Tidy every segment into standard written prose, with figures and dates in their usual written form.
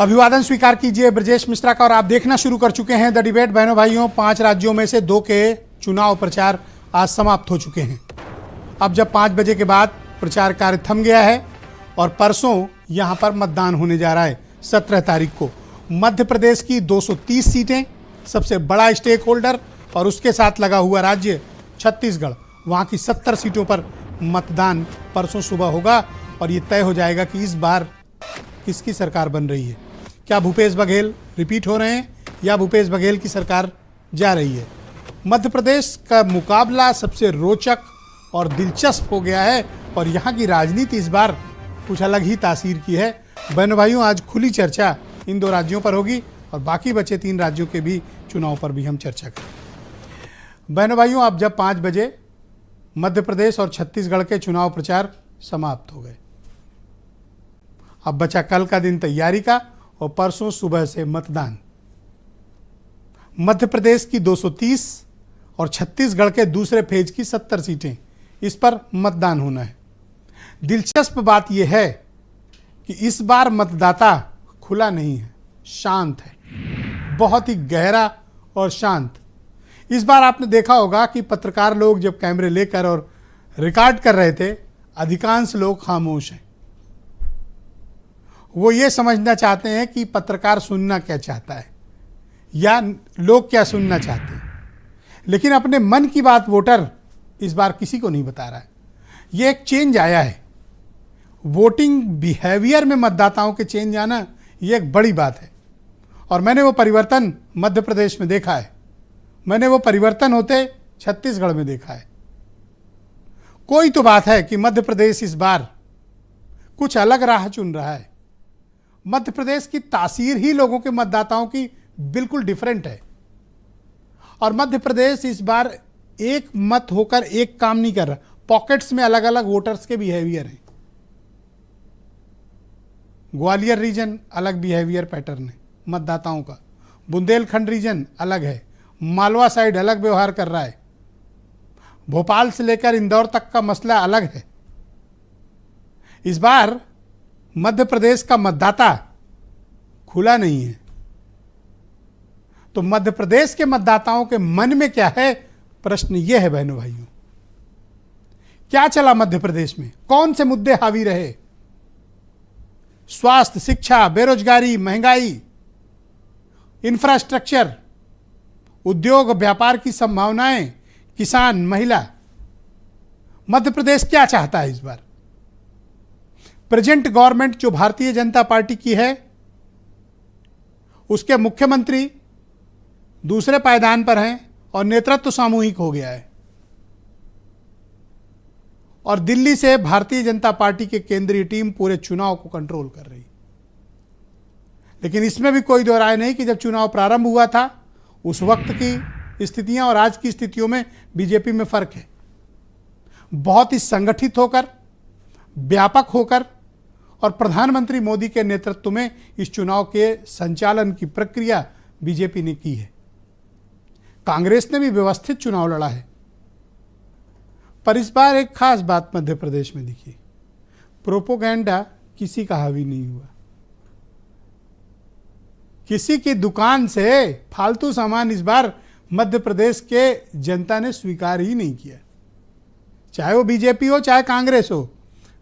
अभिवादन स्वीकार कीजिए ब्रजेश मिश्रा का। और आप देखना शुरू कर चुके हैं द डिबेट। बहनों भाइयों, 5 राज्यों में से 2 के चुनाव प्रचार आज समाप्त हो चुके हैं। अब जब 5 बजे के बाद प्रचार कार्य थम गया है और परसों यहां पर मतदान होने जा रहा है 17 तारीख को। मध्य प्रदेश की 230 सीटें, सबसे बड़ा स्टेक होल्डर, और उसके साथ लगा हुआ राज्य छत्तीसगढ़, वहां की 70 सीटों पर मतदान परसों सुबह होगा और ये तय हो जाएगा कि इस बार किसकी सरकार बन रही है। क्या भूपेश बघेल रिपीट हो रहे हैं या भूपेश बघेल की सरकार जा रही है। मध्य प्रदेश का मुकाबला सबसे रोचक और दिलचस्प हो गया है और यहाँ की राजनीति इस बार कुछ अलग ही तासीर की है। बहनों भाइयों, आज खुली चर्चा इन 2 राज्यों पर होगी और बाकी बचे 3 राज्यों के भी चुनाव पर भी हम चर्चा करेंगे। बहनों भाइयों, अब जब 5 बजे मध्य प्रदेश और छत्तीसगढ़ के चुनाव प्रचार समाप्त हो गए, अब बचा कल का दिन तैयारी का और परसों सुबह से मतदान। मध्य प्रदेश की 230 और छत्तीसगढ़ के दूसरे फेज की 70 सीटें, इस पर मतदान होना है। दिलचस्प बात यह है कि इस बार मतदाता खुला नहीं है, शांत है, बहुत ही गहरा और शांत। इस बार आपने देखा होगा कि पत्रकार लोग जब कैमरे लेकर और रिकॉर्ड कर रहे थे, अधिकांश लोग खामोश हैं। वो ये समझना चाहते हैं कि पत्रकार सुनना क्या चाहता है या लोग क्या सुनना चाहते हैं, लेकिन अपने मन की बात वोटर इस बार किसी को नहीं बता रहा है। ये एक चेंज आया है, वोटिंग बिहेवियर में मतदाताओं के चेंज आना, ये एक बड़ी बात है और मैंने वो परिवर्तन मध्य प्रदेश में देखा है, मैंने वो परिवर्तन होते छत्तीसगढ़ में देखा है। कोई तो बात है कि मध्य प्रदेश इस बार कुछ अलग राह चुन रहा है। मध्य प्रदेश की तासीर ही लोगों के मतदाताओं की बिल्कुल डिफरेंट है और मध्य प्रदेश इस बार एक मत होकर एक काम नहीं कर रहा। पॉकेट्स में अलग अलग वोटर्स के बिहेवियर हैं। ग्वालियर रीजन अलग बिहेवियर पैटर्न है मतदाताओं का, बुंदेलखंड रीजन अलग है, मालवा साइड अलग व्यवहार कर रहा है, भोपाल से लेकर इंदौर तक का मसला अलग है। इस बार मध्य प्रदेश का मतदाता खुला नहीं है। तो मध्य प्रदेश के मतदाताओं के मन में क्या है, प्रश्न यह है बहनों भाइयों। क्या चला मध्य प्रदेश में, कौन से मुद्दे हावी रहे? स्वास्थ्य, शिक्षा, बेरोजगारी, महंगाई, इंफ्रास्ट्रक्चर, उद्योग व्यापार की संभावनाएं, किसान, महिला। मध्य प्रदेश क्या चाहता है इस बार? प्रेजेंट गवर्नमेंट जो भारतीय जनता पार्टी की है, उसके मुख्यमंत्री दूसरे पायदान पर हैं और नेतृत्व सामूहिक हो गया है और दिल्ली से भारतीय जनता पार्टी की केंद्रीय टीम पूरे चुनाव को कंट्रोल कर रही। लेकिन इसमें भी कोई दो राय नहीं कि जब चुनाव प्रारंभ हुआ था उस वक्त की स्थितियां और आज की स्थितियों में बीजेपी में फर्क है। बहुत ही संगठित होकर, व्यापक होकर और प्रधानमंत्री मोदी के नेतृत्व में इस चुनाव के संचालन की प्रक्रिया बीजेपी ने की है। कांग्रेस ने भी व्यवस्थित चुनाव लड़ा है। पर इस बार एक खास बात मध्य प्रदेश में दिखी, प्रोपोगेंडा किसी का हावी नहीं हुआ। किसी की दुकान से फालतू सामान इस बार मध्य प्रदेश के जनता ने स्वीकार ही नहीं किया। चाहे वो बीजेपी हो चाहे कांग्रेस हो,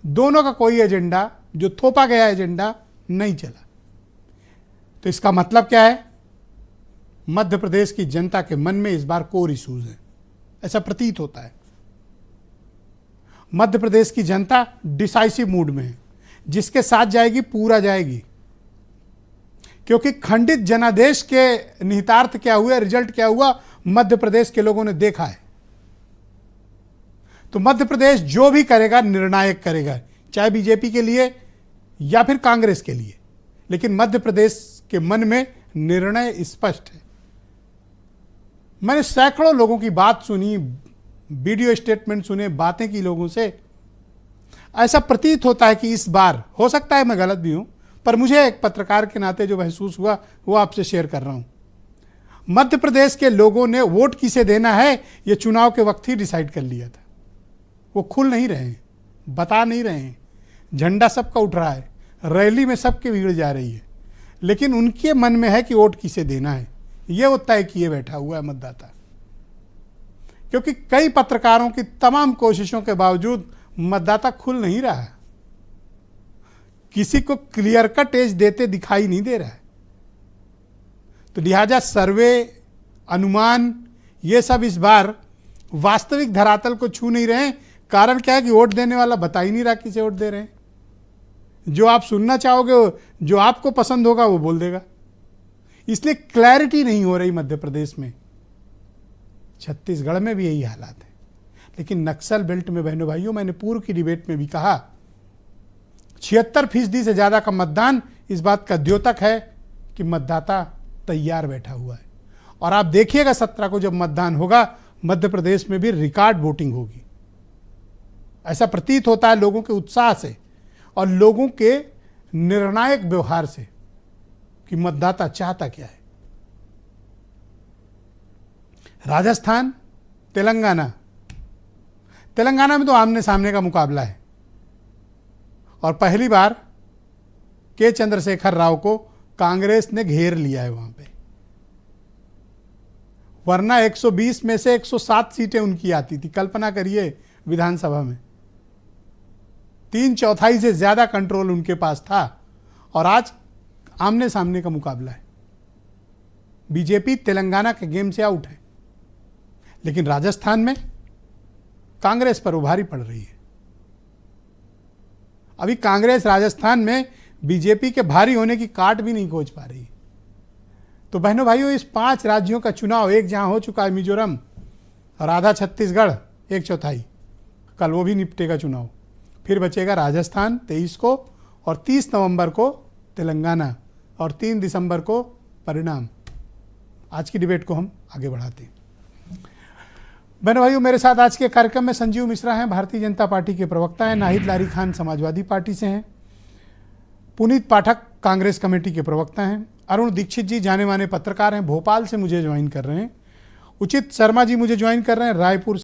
दोनों का कोई एजेंडा, जो थोपा गया एजेंडा, नहीं चला। तो इसका मतलब क्या है? मध्य प्रदेश की जनता के मन में इस बार कोर इश्यूज है, ऐसा प्रतीत होता है। मध्य प्रदेश की जनता डिसाइसिव मूड में है, जिसके साथ जाएगी पूरा जाएगी, क्योंकि खंडित जनादेश के निहितार्थ क्या हुए, रिजल्ट क्या हुआ, मध्य प्रदेश के लोगों ने देखा है। तो मध्य प्रदेश जो भी करेगा निर्णायक करेगा, चाहे बीजेपी के लिए या फिर कांग्रेस के लिए, लेकिन मध्य प्रदेश के मन में निर्णय स्पष्ट है। मैंने सैकड़ों लोगों की बात सुनी, वीडियो स्टेटमेंट सुने, बातें की लोगों से। ऐसा प्रतीत होता है कि इस बार, हो सकता है मैं गलत भी हूं, पर मुझे एक पत्रकार के नाते जो महसूस हुआ वो आपसे शेयर कर रहा हूं। मध्य प्रदेश के लोगों ने वोट किसे देना है ये चुनाव के वक्त ही डिसाइड कर लिया था। वो खुल नहीं रहे हैं, बता नहीं रहे हैं। झंडा सबका उठ रहा है, रैली में सबकी भीड़ जा रही है, लेकिन उनके मन में है कि वोट किसे देना है, ये वो तय किए बैठा हुआ है मतदाता। क्योंकि कई पत्रकारों की तमाम कोशिशों के बावजूद मतदाता खुल नहीं रहा है, किसी को क्लियर कट एज देते दिखाई नहीं दे रहा है। तो लिहाजा सर्वे, अनुमान, ये सब इस बार वास्तविक धरातल को छू नहीं रहे हैं। कारण क्या है कि वोट देने वाला बता ही नहीं रहा किसे वोट दे रहे हैं। जो आप सुनना चाहोगे, जो आपको पसंद होगा वो बोल देगा। इसलिए क्लैरिटी नहीं हो रही मध्य प्रदेश में। छत्तीसगढ़ में भी यही हालात है। लेकिन नक्सल बेल्ट में बहनों भाइयों, मैंने पूर्व की डिबेट में भी कहा, 76% से ज्यादा का मतदान इस बात का द्योतक है कि मतदाता तैयार बैठा हुआ है। और आप देखिएगा 17 को जब मतदान होगा, मध्य प्रदेश में भी रिकॉर्ड वोटिंग होगी। ऐसा प्रतीत होता है लोगों के उत्साह से और लोगों के निर्णायक व्यवहार से कि मतदाता चाहता क्या है। राजस्थान, तेलंगाना में तो आमने सामने का मुकाबला है और पहली बार के चंद्रशेखर राव को कांग्रेस ने घेर लिया है वहां पे। वरना 120 में से 107 सीटें उनकी आती थी। कल्पना करिए, विधानसभा में 3/4 से ज्यादा कंट्रोल उनके पास था और आज आमने सामने का मुकाबला है। बीजेपी तेलंगाना के गेम से आउट है, लेकिन राजस्थान में कांग्रेस पर उभारी पड़ रही है। अभी कांग्रेस राजस्थान में बीजेपी के भारी होने की काट भी नहीं खोज पा रही। तो बहनों भाइयों, इस 5 राज्यों का चुनाव, एक जहां हो चुका है मिजोरम और आधा छत्तीसगढ़, 1/4, कल वो भी निपटेगा चुनाव। फिर बचेगा राजस्थान 23 को और 30 नवंबर को तेलंगाना और 3 दिसंबर को परिणाम। आज की डिबेट को हम आगे बढ़ाते हैं। बहनों भाइयों, मेरे साथ आज के कार्यक्रम में संजीव मिश्रा हैं, भारतीय जनता पार्टी के प्रवक्ता हैं। नाहिद लारी खान समाजवादी पार्टी से हैं। पुनीत पाठक कांग्रेस कमेटी के प्रवक्ता हैं। अरुण दीक्षित जी जाने माने पत्रकार हैं, भोपाल से मुझे ज्वाइन कर रहे हैं। उचित शर्मा जी मुझे ज्वाइन कर रहे हैं रायपुर